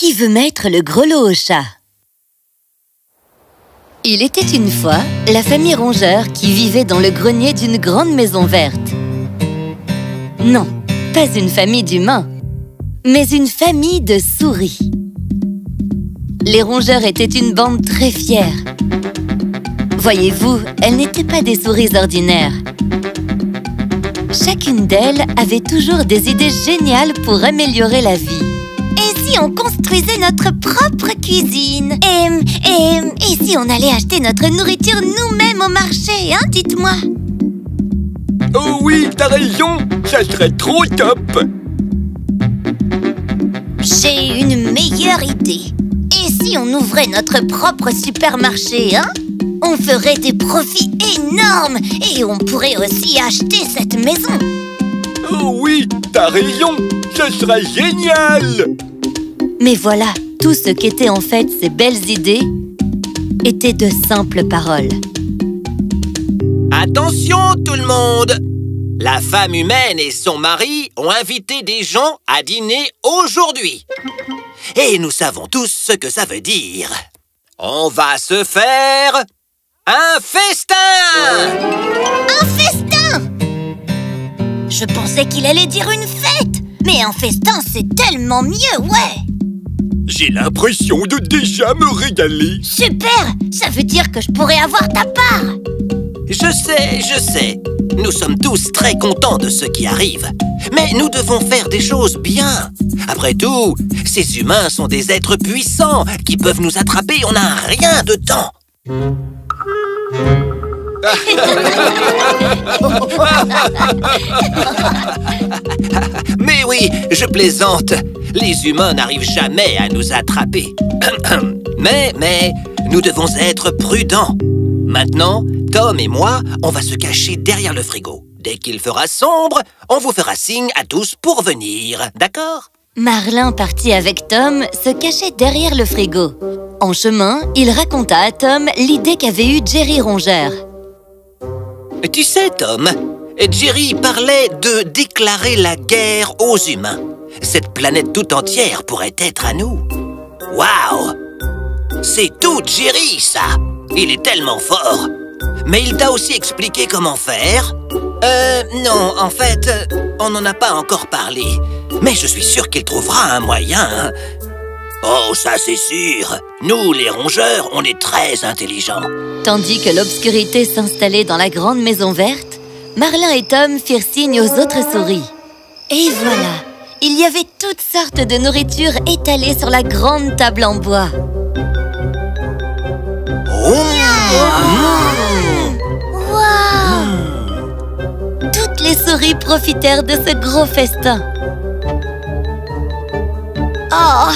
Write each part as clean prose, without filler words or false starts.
Qui veut mettre le grelot au chat? Il était une fois la famille Rongeur qui vivait dans le grenier d'une grande maison verte. Non, pas une famille d'humains, mais une famille de souris. Les Rongeurs étaient une bande très fière. Voyez-vous, elles n'étaient pas des souris ordinaires. Chacune d'elles avait toujours des idées géniales pour améliorer la vie. Et si on construisait notre propre cuisine? Et si on allait acheter notre nourriture nous-mêmes au marché, hein, dites-moi? Oh oui, t'as raison, ça serait trop top. J'ai une meilleure idée. Et si on ouvrait notre propre supermarché, hein? On ferait des profits énormes et on pourrait aussi acheter cette maison. Oh oui, t'as raison, ce serait génial. Mais voilà, tout ce qu'étaient en fait ces belles idées étaient de simples paroles. Attention tout le monde! La femme humaine et son mari ont invité des gens à dîner aujourd'hui. Et nous savons tous ce que ça veut dire. On va se faire un festin! Un festin! Je pensais qu'il allait dire une fête. Mais un festin, c'est tellement mieux, ouais! J'ai l'impression de déjà me régaler. Super! Ça veut dire que je pourrais avoir ta part. Je sais. Nous sommes tous très contents de ce qui arrive. Mais nous devons faire des choses bien. Après tout, ces humains sont des êtres puissants qui peuvent nous attraper en un rien de temps. Mais oui, je plaisante. Les humains n'arrivent jamais à nous attraper. Mais nous devons être prudents. Maintenant, Tom et moi, on va se cacher derrière le frigo. Dès qu'il fera sombre, on vous fera signe à tous pour venir, d'accord? Marlin, parti avec Tom, se cachait derrière le frigo. En chemin, il raconta à Tom l'idée qu'avait eue Jerry Rongeur. Tu sais, Tom, Jerry parlait de déclarer la guerre aux humains. Cette planète tout entière pourrait être à nous. Waouh! C'est tout Jerry, ça! Il est tellement fort! Mais il t'a aussi expliqué comment faire? Non, en fait, on n'en a pas encore parlé. Mais je suis sûr qu'il trouvera un moyen. Oh, ça c'est sûr! Nous, les rongeurs, on est très intelligents. Tandis que l'obscurité s'installait dans la grande maison verte, Marlin et Tom firent signe aux autres souris. Et voilà, il y avait toutes sortes de nourriture étalées sur la grande table en bois. Wow! Toutes les souris profitèrent de ce gros festin. Oh,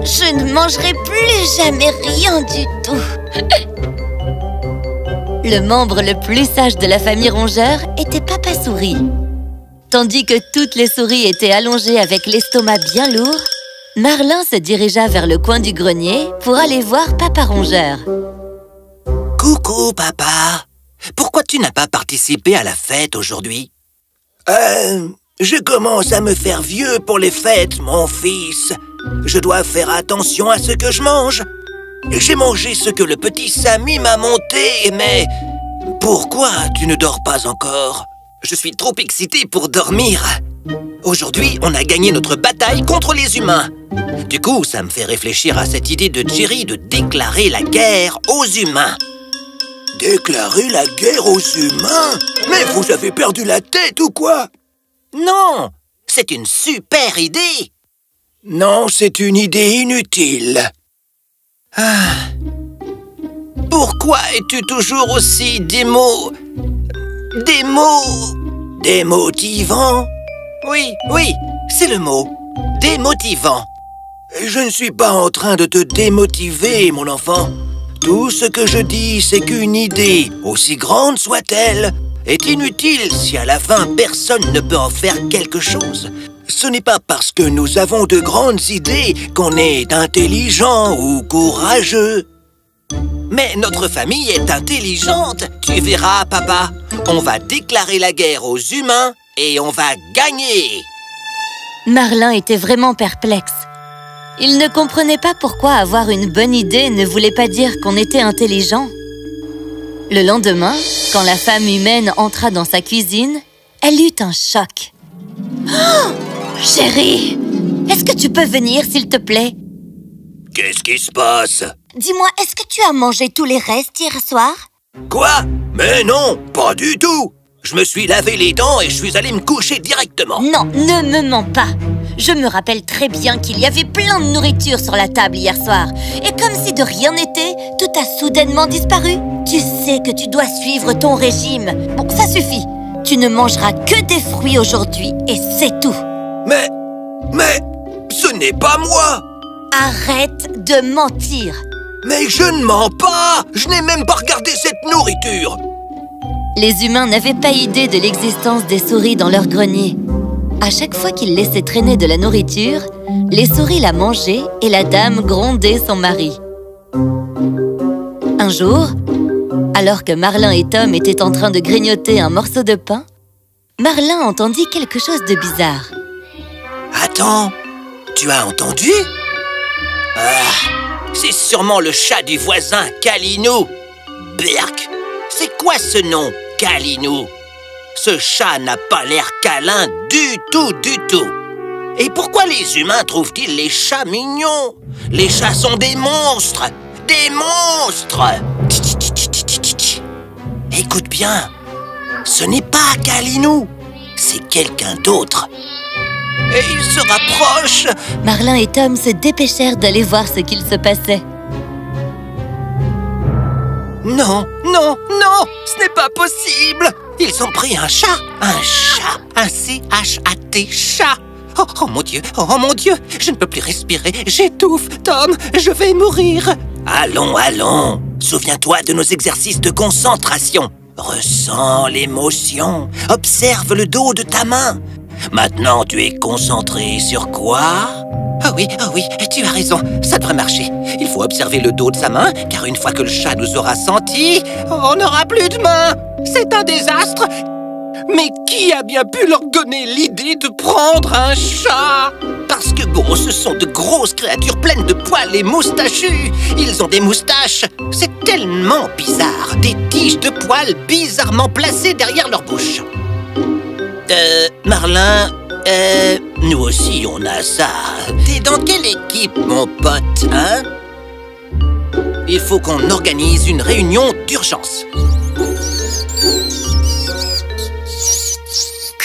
je ne mangerai plus jamais rien du tout. Le membre le plus sage de la famille Rongeur était Papa Souris. Tandis que toutes les souris étaient allongées avec l'estomac bien lourd, Marlin se dirigea vers le coin du grenier pour aller voir Papa Rongeur. Coucou, papa. Pourquoi tu n'as pas participé à la fête aujourd'hui? Je commence à me faire vieux pour les fêtes, mon fils. Je dois faire attention à ce que je mange. J'ai mangé ce que le petit Samy m'a monté, mais... Pourquoi tu ne dors pas encore? Je suis trop excité pour dormir. Aujourd'hui, on a gagné notre bataille contre les humains. Du coup, ça me fait réfléchir à cette idée de Jerry de déclarer la guerre aux humains. Déclarer la guerre aux humains? Mais vous avez perdu la tête ou quoi? Non, c'est une super idée. Non, c'est une idée inutile. Pourquoi es-tu toujours aussi Démotivant? Oui, c'est le mot. Démotivant. Je ne suis pas en train de te démotiver, mon enfant. Tout ce que je dis, c'est qu'une idée, aussi grande soit-elle, est inutile si à la fin personne ne peut en faire quelque chose. Ce n'est pas parce que nous avons de grandes idées qu'on est intelligent ou courageux. Mais notre famille est intelligente. Tu verras, papa. On va déclarer la guerre aux humains et on va gagner. Marlin était vraiment perplexe. Il ne comprenait pas pourquoi avoir une bonne idée ne voulait pas dire qu'on était intelligent. Le lendemain, quand la femme humaine entra dans sa cuisine, elle eut un choc. Oh, chérie, est-ce que tu peux venir, s'il te plaît? Qu'est-ce qui se passe? Dis-moi, est-ce que tu as mangé tous les restes hier soir? Quoi? Mais non, pas du tout! Je me suis lavé les dents et je suis allé me coucher directement. Non, ne me mens pas. Je me rappelle très bien qu'il y avait plein de nourriture sur la table hier soir. Et comme si de rien n'était, tout a soudainement disparu. Tu sais que tu dois suivre ton régime. Bon, ça suffit. Tu ne mangeras que des fruits aujourd'hui et c'est tout. Mais, ce n'est pas moi! Arrête de mentir. Mais je ne mens pas! Je n'ai même pas regardé cette nourriture! Les humains n'avaient pas idée de l'existence des souris dans leur grenier. À chaque fois qu'ils laissaient traîner de la nourriture, les souris la mangeaient et la dame grondait son mari. Un jour, alors que Marlin et Tom étaient en train de grignoter un morceau de pain, Marlin entendit quelque chose de bizarre. Attends, tu as entendu? Ah, c'est sûrement le chat du voisin, Calinou. Berk, c'est quoi ce nom, Calinou? Ce chat n'a pas l'air câlin du tout. Et pourquoi les humains trouvent-ils les chats mignons? Les chats sont des monstres! Des monstres! Écoute bien, ce n'est pas Calinou, c'est quelqu'un d'autre. Et il se rapproche. Marlin et Tom se dépêchèrent d'aller voir ce qu'il se passait. Non, ce n'est pas possible. Ils ont pris un chat, un C-H-A-T, chat. Oh mon Dieu, je ne peux plus respirer, j'étouffe, Tom, je vais mourir. Allons, souviens-toi de nos exercices de concentration. Ressens l'émotion, observe le dos de ta main. Maintenant, tu es concentré sur quoi? Ah oui, tu as raison, ça devrait marcher. Il faut observer le dos de sa main, car une fois que le chat nous aura sentis, on n'aura plus de main. C'est un désastre. Mais qui a bien pu leur donner l'idée de prendre un chat? Parce que bon, ce sont de grosses créatures pleines de poils et moustachus. Ils ont des moustaches. C'est tellement bizarre. Des tiges de poils bizarrement placées derrière leur bouche. Marlin, nous aussi on a ça. T'es dans quelle équipe, mon pote, hein? Il faut qu'on organise une réunion d'urgence.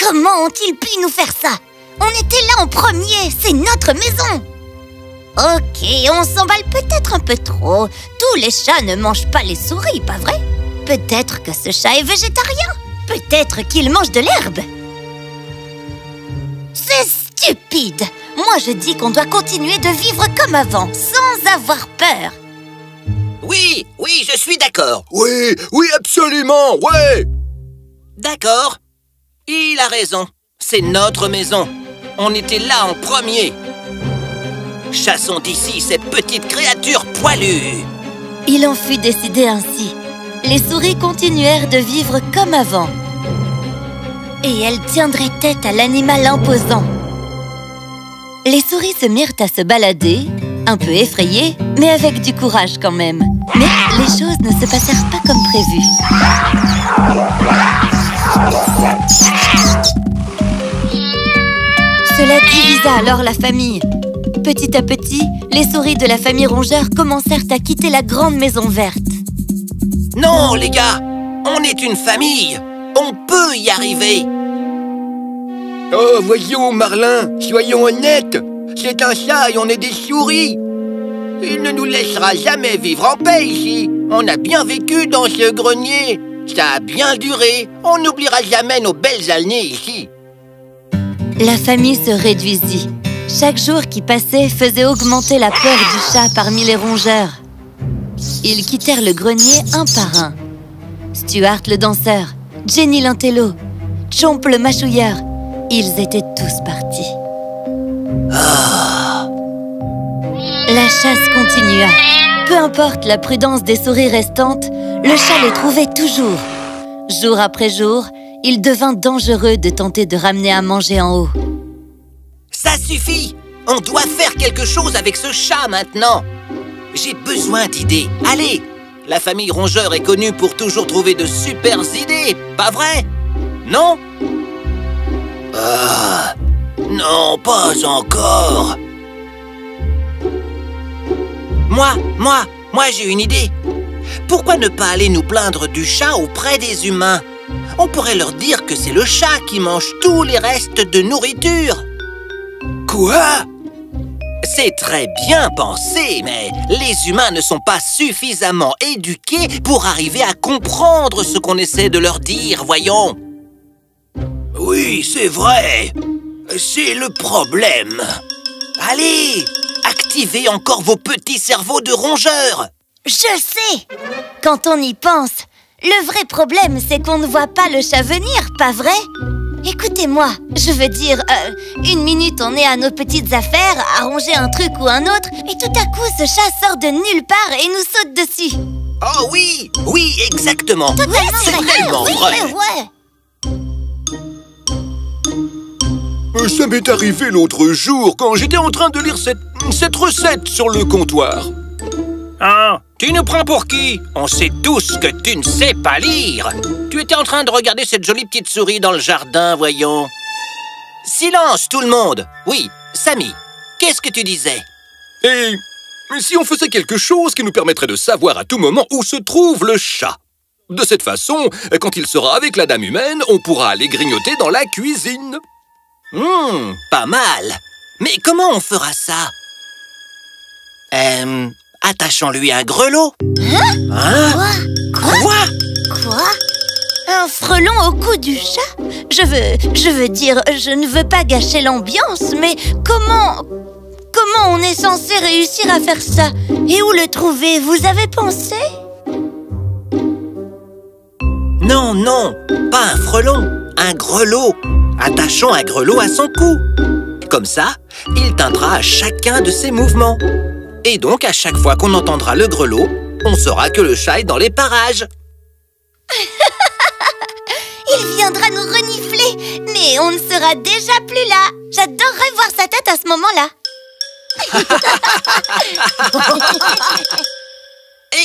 Comment ont-ils pu nous faire ça? On était là en premier, c'est notre maison. Ok, on s'emballe peut-être un peu trop. Tous les chats ne mangent pas les souris, pas vrai? Peut-être que ce chat est végétarien. Peut-être qu'il mange de l'herbe. C'est stupide. Moi, je dis qu'on doit continuer de vivre comme avant, sans avoir peur. Oui, je suis d'accord. Oui, absolument, ouais. D'accord. Il a raison. C'est notre maison. On était là en premier. Chassons d'ici cette petite créature poilue. Il en fut décidé ainsi. Les souris continuèrent de vivre comme avant. Et elles tiendraient tête à l'animal imposant. Les souris se mirent à se balader, un peu effrayées, mais avec du courage quand même. Mais les choses ne se passèrent pas comme prévu. Cela divisa alors la famille. Petit à petit, les souris de la famille Rongeur commencèrent à quitter la grande maison verte. Non, les gars, on est une famille. On peut y arriver. Oh, voyons, Marlin, soyons honnêtes. C'est un chat et on est des souris. Il ne nous laissera jamais vivre en paix ici. On a bien vécu dans ce grenier. Ça a bien duré. On n'oubliera jamais nos belles années ici. La famille se réduisit. Chaque jour qui passait faisait augmenter la peur du chat parmi les rongeurs. Ils quittèrent le grenier un par un. Stuart le danseur, Jenny l'intello, Chomp le mâchouilleur, ils étaient tous partis. La chasse continua. Peu importe la prudence des souris restantes, le chat les trouvait toujours. Jour après jour, il devint dangereux de tenter de ramener à manger en haut. Ça suffit. On doit faire quelque chose avec ce chat maintenant. J'ai besoin d'idées. Allez, la famille Rongeur est connue pour toujours trouver de super idées, pas vrai? Non? Ah, non, pas encore. Moi j'ai une idée. Pourquoi ne pas aller nous plaindre du chat auprès des humains? On pourrait leur dire que c'est le chat qui mange tous les restes de nourriture. Quoi? C'est très bien pensé, mais les humains ne sont pas suffisamment éduqués pour arriver à comprendre ce qu'on essaie de leur dire, voyons. Oui, c'est vrai. C'est le problème. Allez, activez encore vos petits cerveaux de rongeurs. Je sais! Quand on y pense, le vrai problème, c'est qu'on ne voit pas le chat venir, pas vrai? Écoutez-moi, je veux dire, une minute on est à nos petites affaires, à ronger un truc ou un autre, et tout à coup ce chat sort de nulle part et nous saute dessus. Oh oui, oui, exactement. C'est tellement vrai. Ça m'est arrivé l'autre jour quand j'étais en train de lire cette recette sur le comptoir. Ah, tu nous prends pour qui? On sait tous que tu ne sais pas lire. Tu étais en train de regarder cette jolie petite souris dans le jardin, voyons. Silence, tout le monde. Oui, Samy, qu'est-ce que tu disais? Et si on faisait quelque chose qui nous permettrait de savoir à tout moment où se trouve le chat? De cette façon, quand il sera avec la dame humaine, on pourra aller grignoter dans la cuisine. Pas mal. Mais comment on fera ça? Attachons-lui un grelot. Hein? Quoi? Quoi? Un frelon au cou du chat? Je veux dire, je ne veux pas gâcher l'ambiance, mais comment on est censé réussir à faire ça? Et où le trouver? Vous avez pensé? Non, non, pas un frelon, un grelot. Attachons un grelot à son cou. Comme ça, il teindra à chacun de ses mouvements. Et donc, à chaque fois qu'on entendra le grelot, on saura que le chat est dans les parages. Il viendra nous renifler, mais on ne sera déjà plus là. J'adorerais voir sa tête à ce moment-là.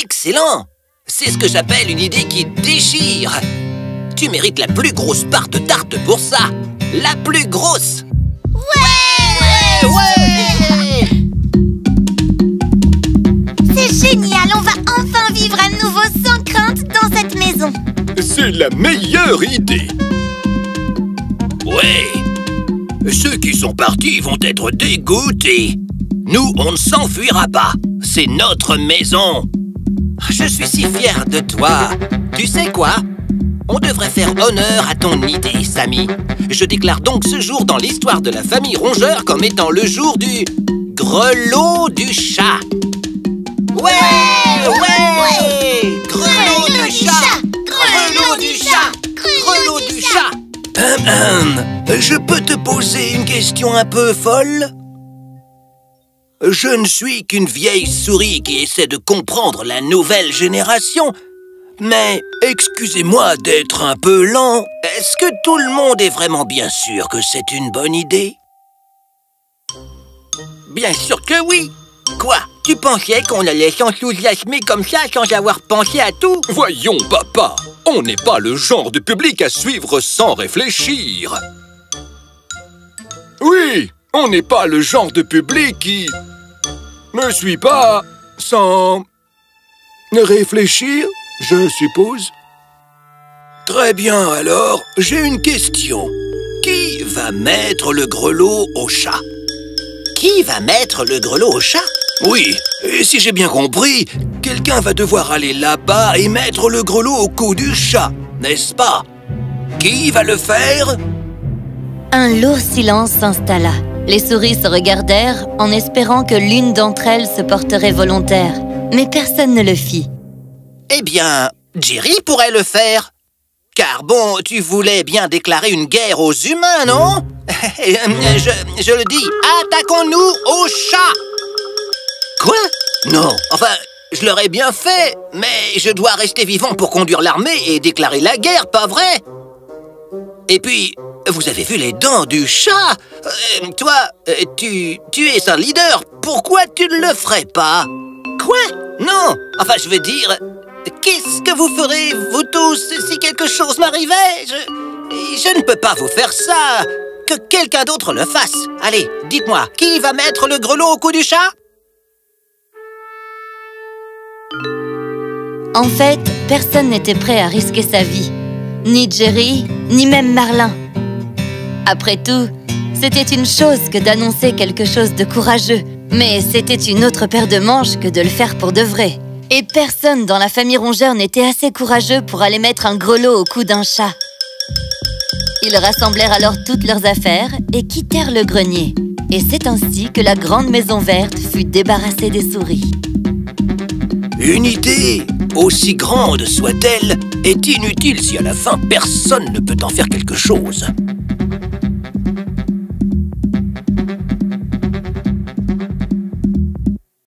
Excellent! C'est ce que j'appelle une idée qui déchire. Tu mérites la plus grosse part de tarte pour ça. La plus grosse. Ouais! C'est génial, on va enfin vivre à nouveau sans crainte dans cette maison. C'est la meilleure idée. Ouais. Ceux qui sont partis vont être dégoûtés. Nous, on ne s'enfuira pas. C'est notre maison. Je suis si fier de toi. Tu sais quoi? On devrait faire honneur à ton idée, Samy. Je déclare donc ce jour dans l'histoire de la famille Rongeur comme étant le jour du grelot du chat. Ouais! Grelot du chat! Grelot du chat! Grelot du chat! Je peux te poser une question un peu folle? Je ne suis qu'une vieille souris qui essaie de comprendre la nouvelle génération. Mais excusez-moi d'être un peu lent. Est-ce que tout le monde est vraiment bien sûr que c'est une bonne idée? Bien sûr que oui! Quoi? Tu pensais qu'on allait s'enthousiasmer comme ça sans avoir pensé à tout? Voyons, papa, on n'est pas le genre de public à suivre sans réfléchir. Oui, on n'est pas le genre de public qui ne suit pas sans réfléchir, je suppose. Très bien, alors, j'ai une question. Qui va mettre le grelot au chat? Qui va mettre le grelot au chat? Oui, et si j'ai bien compris, quelqu'un va devoir aller là-bas et mettre le grelot au cou du chat, n'est-ce pas? Qui va le faire? Un lourd silence s'installa. Les souris se regardèrent en espérant que l'une d'entre elles se porterait volontaire. Mais personne ne le fit. Eh bien, Jerry pourrait le faire. Car bon, tu voulais bien déclarer une guerre aux humains, non? je le dis, attaquons-nous au chat! Quoi? Non, enfin, je l'aurais bien fait, mais je dois rester vivant pour conduire l'armée et déclarer la guerre, pas vrai? Et puis, vous avez vu les dents du chat? Toi, tu es un leader. Pourquoi tu ne le ferais pas? Quoi? Non. Enfin, je veux dire, qu'est-ce que vous ferez, vous tous, si quelque chose m'arrivait? Je ne peux pas vous faire ça. Que quelqu'un d'autre le fasse. Allez, dites-moi, qui va mettre le grelot au cou du chat? En fait, personne n'était prêt à risquer sa vie. Ni Jerry, ni même Marlin. Après tout, c'était une chose que d'annoncer quelque chose de courageux. Mais c'était une autre paire de manches que de le faire pour de vrai. Et personne dans la famille Rongeur n'était assez courageux pour aller mettre un grelot au cou d'un chat. Ils rassemblèrent alors toutes leurs affaires et quittèrent le grenier. Et c'est ainsi que la grande maison verte fut débarrassée des souris. Une idée, aussi grande soit-elle, est inutile si à la fin personne ne peut en faire quelque chose.